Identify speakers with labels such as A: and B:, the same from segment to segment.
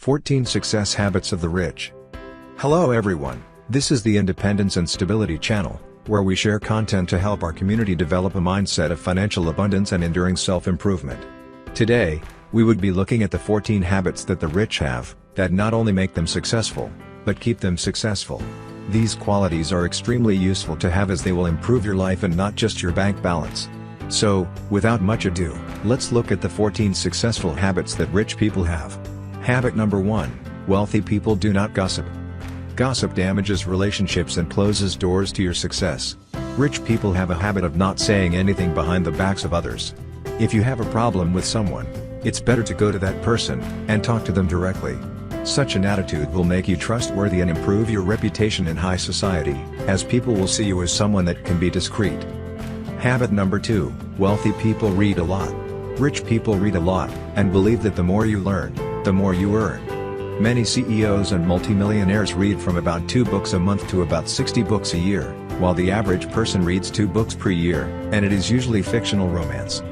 A: 14 Success Habits of the Rich. Hello everyone, this is the Independence and Stability channel, where we share content to help our community develop a mindset of financial abundance and enduring self-improvement. Today, we would be looking at the 14 habits that the rich have, that not only make them successful, but keep them successful. These qualities are extremely useful to have as they will improve your life and not just your bank balance. So, without much ado, let's look at the 14 successful habits that rich people have. Habit number 1, wealthy people do not gossip. Gossip damages relationships and closes doors to your success. Rich people have a habit of not saying anything behind the backs of others. If you have a problem with someone, it's better to go to that person and talk to them directly. Such an attitude will make you trustworthy and improve your reputation in high society, as people will see you as someone that can be discreet. Habit number 2, wealthy people read a lot. Rich people read a lot, and believe that the more you learn, the more you earn. Many CEOs and multimillionaires read from about 2 books a month to about 60 books a year, while the average person reads 2 books per year, and it is usually fictional romance.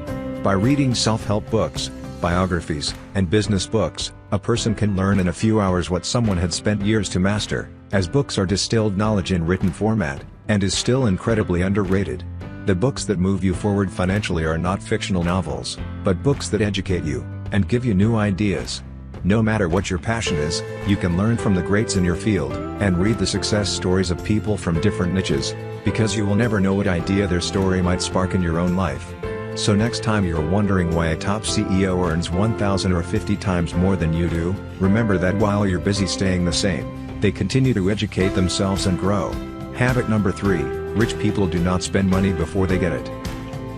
A: By reading self-help books, biographies, and business books, a person can learn in a few hours what someone had spent years to master, as books are distilled knowledge in written format, and is still incredibly underrated. The books that move you forward financially are not fictional novels, but books that educate you, and give you new ideas. No matter what your passion is, you can learn from the greats in your field, and read the success stories of people from different niches, because you will never know what idea their story might spark in your own life. So next time you're wondering why a top CEO earns 1,000 or 50 times more than you do, remember that while you're busy staying the same, they continue to educate themselves and grow. Habit number 3, rich people do not spend money before they get it.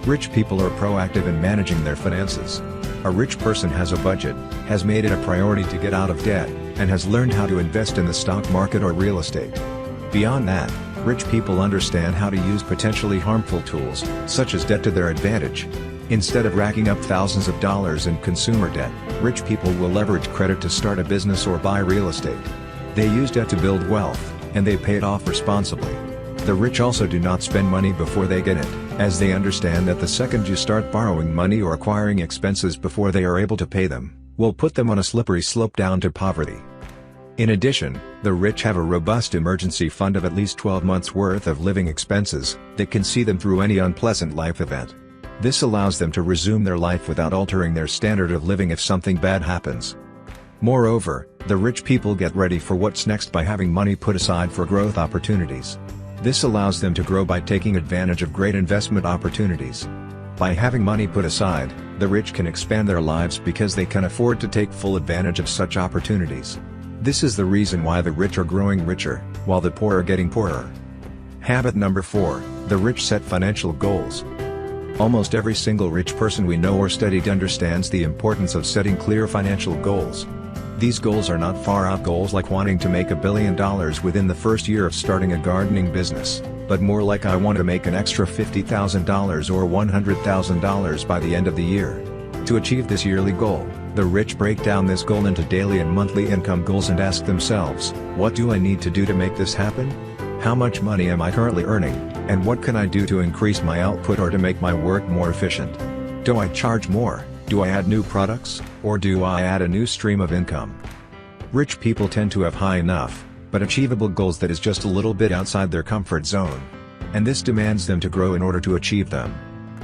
A: Rich people are proactive in managing their finances. A rich person has a budget, has made it a priority to get out of debt, and has learned how to invest in the stock market or real estate. Beyond that, rich people understand how to use potentially harmful tools, such as debt, to their advantage. Instead of racking up thousands of dollars in consumer debt, rich people will leverage credit to start a business or buy real estate. They use debt to build wealth, and they pay it off responsibly. The rich also do not spend money before they get it, as they understand that the second you start borrowing money or acquiring expenses before they are able to pay them, will put them on a slippery slope down to poverty. In addition, the rich have a robust emergency fund of at least 12 months' worth of living expenses, that can see them through any unpleasant life event. This allows them to resume their life without altering their standard of living if something bad happens. Moreover, the rich people get ready for what's next by having money put aside for growth opportunities. This allows them to grow by taking advantage of great investment opportunities. By having money put aside, the rich can expand their lives because they can afford to take full advantage of such opportunities. This is the reason why the rich are growing richer, while the poor are getting poorer. Habit number 4, the rich set financial goals. Almost every single rich person we know or studied understands the importance of setting clear financial goals. These goals are not far-out goals like wanting to make $1 billion within the first year of starting a gardening business, but more like I want to make an extra $50,000 or $100,000 by the end of the year. To achieve this yearly goal, the rich break down this goal into daily and monthly income goals and ask themselves, what do I need to do to make this happen? How much money am I currently earning, and what can I do to increase my output or to make my work more efficient? Do I charge more? Do I add new products, or do I add a new stream of income? Rich people tend to have high enough, but achievable goals that is just a little bit outside their comfort zone. And this demands them to grow in order to achieve them.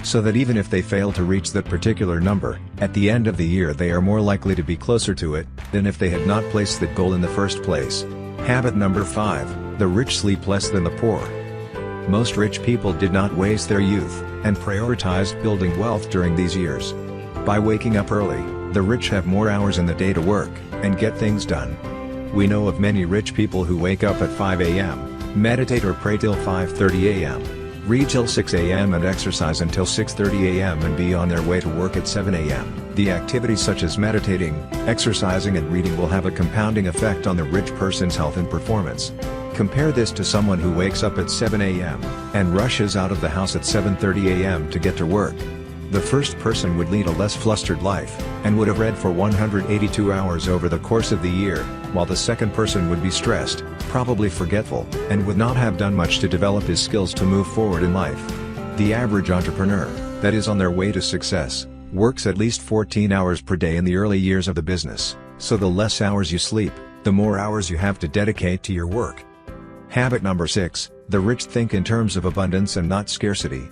A: So that even if they fail to reach that particular number, at the end of the year they are more likely to be closer to it, than if they had not placed that goal in the first place. Habit number 5, the rich sleep less than the poor. Most rich people did not waste their youth, and prioritized building wealth during these years. By waking up early, the rich have more hours in the day to work, and get things done. We know of many rich people who wake up at 5 a.m., meditate or pray till 5:30 a.m., read till 6 a.m. and exercise until 6:30 a.m. and be on their way to work at 7 a.m. The activities such as meditating, exercising and reading will have a compounding effect on the rich person's health and performance. Compare this to someone who wakes up at 7 a.m., and rushes out of the house at 7:30 a.m. to get to work. The first person would lead a less flustered life, and would have read for 182 hours over the course of the year, while the second person would be stressed, probably forgetful, and would not have done much to develop his skills to move forward in life. The average entrepreneur, that is on their way to success, works at least 14 hours per day in the early years of the business, So the less hours you sleep, the more hours you have to dedicate to your work. Habit number 6, the rich think in terms of abundance and not scarcity.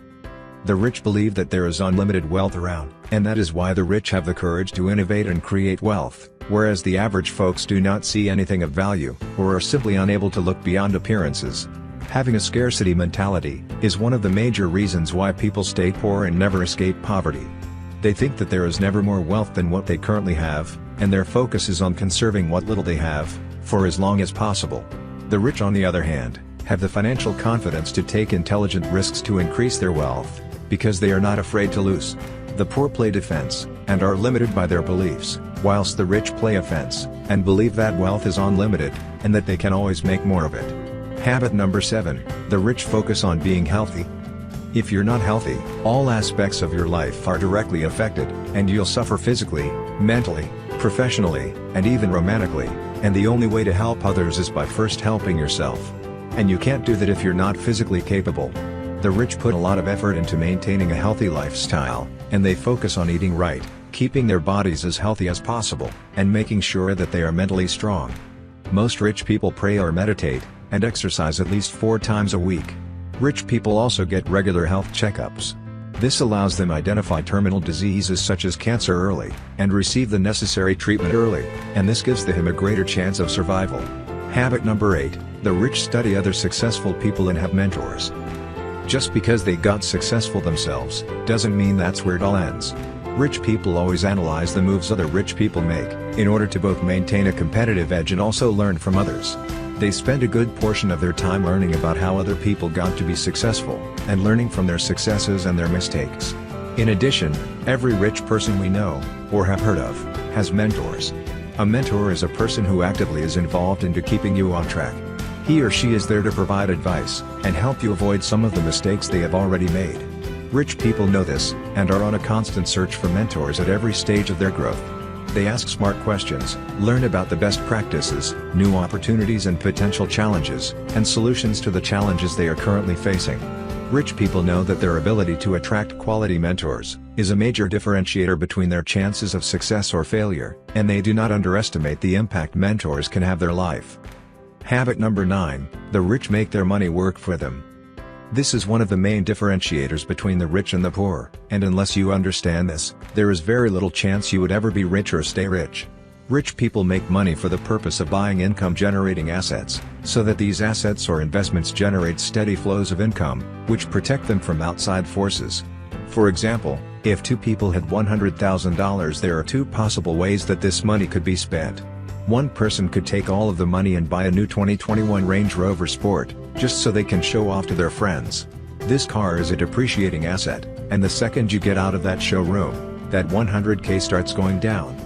A: The rich believe that there is unlimited wealth around, and that is why the rich have the courage to innovate and create wealth, whereas the average folks do not see anything of value, or are simply unable to look beyond appearances. Having a scarcity mentality is one of the major reasons why people stay poor and never escape poverty. They think that there is never more wealth than what they currently have, and their focus is on conserving what little they have, for as long as possible. The rich, on the other hand, have the financial confidence to take intelligent risks to increase their wealth, because they are not afraid to lose. The poor play defense, and are limited by their beliefs, whilst the rich play offense, and believe that wealth is unlimited, and that they can always make more of it. Habit number 7, the rich focus on being healthy. If you're not healthy, all aspects of your life are directly affected, and you'll suffer physically, mentally, professionally, and even romantically, and the only way to help others is by first helping yourself. And you can't do that if you're not physically capable. The rich put a lot of effort into maintaining a healthy lifestyle, and they focus on eating right, keeping their bodies as healthy as possible, and making sure that they are mentally strong. Most rich people pray or meditate, and exercise at least 4 times a week. Rich people also get regular health checkups. This allows them identify terminal diseases such as cancer early, and receive the necessary treatment early, and this gives them a greater chance of survival. Habit number 8, the rich study other successful people and have mentors. Just because they got successful themselves, doesn't mean that's where it all ends. Rich people always analyze the moves other rich people make, in order to both maintain a competitive edge and also learn from others. They spend a good portion of their time learning about how other people got to be successful, and learning from their successes and their mistakes. In addition, every rich person we know, or have heard of, has mentors. A mentor is a person who actively is involved into keeping you on track. He or she is there to provide advice, and help you avoid some of the mistakes they have already made. Rich people know this, and are on a constant search for mentors at every stage of their growth. They ask smart questions, learn about the best practices, new opportunities and potential challenges, and solutions to the challenges they are currently facing. Rich people know that their ability to attract quality mentors is a major differentiator between their chances of success or failure, and they do not underestimate the impact mentors can have their life. Habit number 9, the rich make their money work for them. This is one of the main differentiators between the rich and the poor, and unless you understand this, there is very little chance you would ever be rich or stay rich. Rich people make money for the purpose of buying income-generating assets, so that these assets or investments generate steady flows of income, which protect them from outside forces. For example, if 2 people had $100,000, there are 2 possible ways that this money could be spent. One person could take all of the money and buy a new 2021 Range Rover Sport, just so they can show off to their friends. This car is a depreciating asset, and the second you get out of that showroom, that $100K starts going down.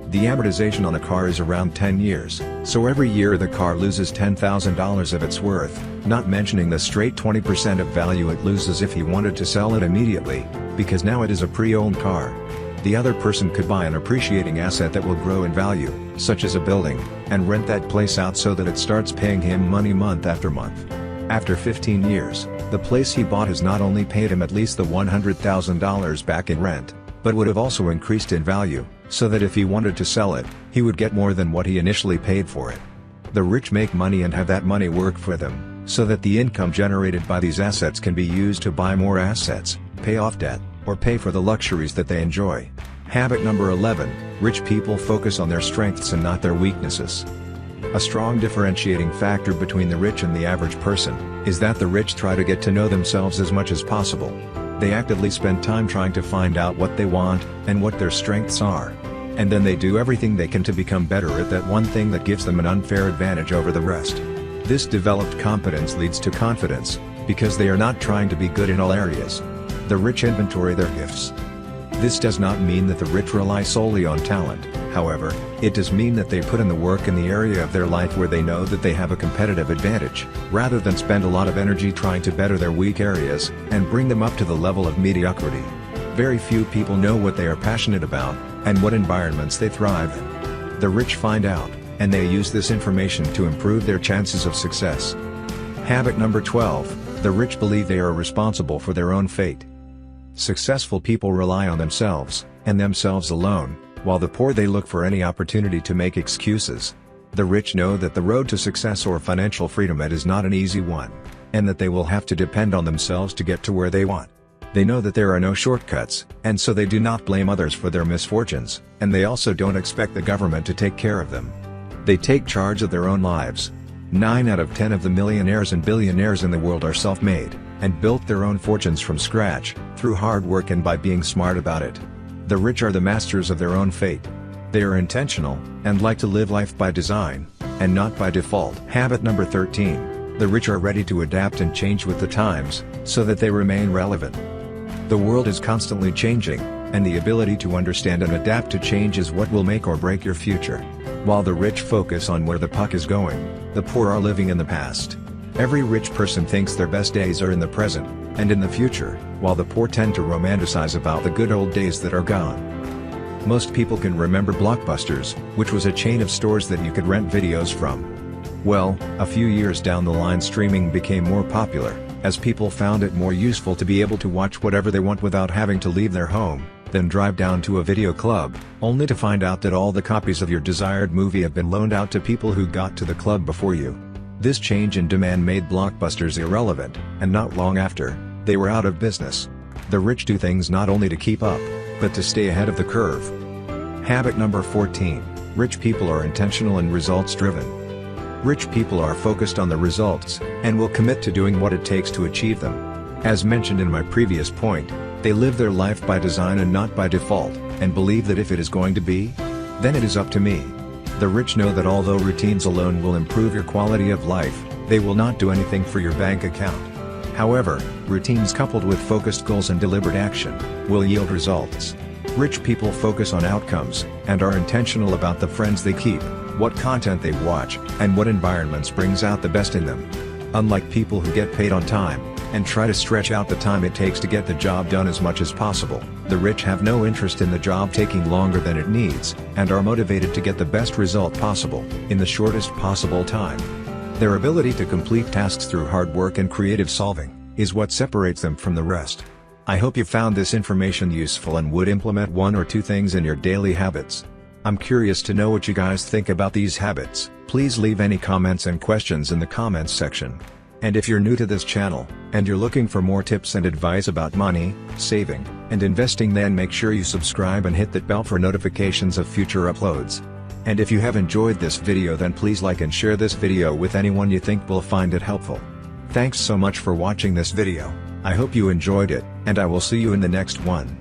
A: The amortization on a car is around 10 years, so every year the car loses $10,000 of its worth, not mentioning the straight 20% of value it loses if he wanted to sell it immediately, because now it is a pre-owned car. The other person could buy an appreciating asset that will grow in value, such as a building, and rent that place out so that it starts paying him money month after month. After 15 years, the place he bought has not only paid him at least the $100,000 back in rent, but would have also increased in value, so that if he wanted to sell it, he would get more than what he initially paid for it. The rich make money and have that money work for them, so that the income generated by these assets can be used to buy more assets, pay off debt, or pay for the luxuries that they enjoy. Habit number 11, rich people focus on their strengths and not their weaknesses. A strong differentiating factor between the rich and the average person is that the rich try to get to know themselves as much as possible. They actively spend time trying to find out what they want, and what their strengths are. And then they do everything they can to become better at that one thing that gives them an unfair advantage over the rest. This developed competence leads to confidence, because they are not trying to be good in all areas. The rich inventory their gifts. This does not mean that the rich rely solely on talent, however, it does mean that they put in the work in the area of their life where they know that they have a competitive advantage, rather than spend a lot of energy trying to better their weak areas, and bring them up to the level of mediocrity. Very few people know what they are passionate about, and what environments they thrive in. The rich find out, and they use this information to improve their chances of success. Habit number 12, the rich believe they are responsible for their own fate. Successful people rely on themselves, and themselves alone, while the poor they look for any opportunity to make excuses. The rich know that the road to success or financial freedom is not an easy one, and that they will have to depend on themselves to get to where they want. They know that there are no shortcuts, and so they do not blame others for their misfortunes, and they also don't expect the government to take care of them. They take charge of their own lives. 9 out of 10 of the millionaires and billionaires in the world are self-made, and built their own fortunes from scratch, through hard work and by being smart about it. The rich are the masters of their own fate. They are intentional, and like to live life by design, and not by default. Habit number 13. The rich are ready to adapt and change with the times, so that they remain relevant. The world is constantly changing, and the ability to understand and adapt to change is what will make or break your future. While the rich focus on where the puck is going, the poor are living in the past. Every rich person thinks their best days are in the present, and in the future, while the poor tend to romanticize about the good old days that are gone. Most people can remember Blockbusters, which was a chain of stores that you could rent videos from. Well, a few years down the line streaming became more popular, as people found it more useful to be able to watch whatever they want without having to leave their home, then drive down to a video club, only to find out that all the copies of your desired movie have been loaned out to people who got to the club before you. This change in demand made Blockbusters irrelevant, and not long after, they were out of business. The rich do things not only to keep up, but to stay ahead of the curve. Habit number 14. Rich people are intentional and results-driven. Rich people are focused on the results, and will commit to doing what it takes to achieve them. As mentioned in my previous point, they live their life by design and not by default, and believe that if it is going to be, then it is up to me. The rich know that although routines alone will improve your quality of life, they will not do anything for your bank account. However, routines coupled with focused goals and deliberate action will yield results. Rich people focus on outcomes, and are intentional about the friends they keep, what content they watch, and what environments brings out the best in them. Unlike people who get paid on time, and try to stretch out the time it takes to get the job done as much as possible, the rich have no interest in the job taking longer than it needs, and are motivated to get the best result possible, in the shortest possible time. Their ability to complete tasks through hard work and creative solving, is what separates them from the rest. I hope you found this information useful and would implement 1 or 2 things in your daily habits. I'm curious to know what you guys think about these habits. Please leave any comments and questions in the comments section. And if you're new to this channel, and you're looking for more tips and advice about money, saving, and investing, then make sure you subscribe and hit that bell for notifications of future uploads. And if you have enjoyed this video, then please like and share this video with anyone you think will find it helpful. Thanks so much for watching this video. I hope you enjoyed it, and I will see you in the next one.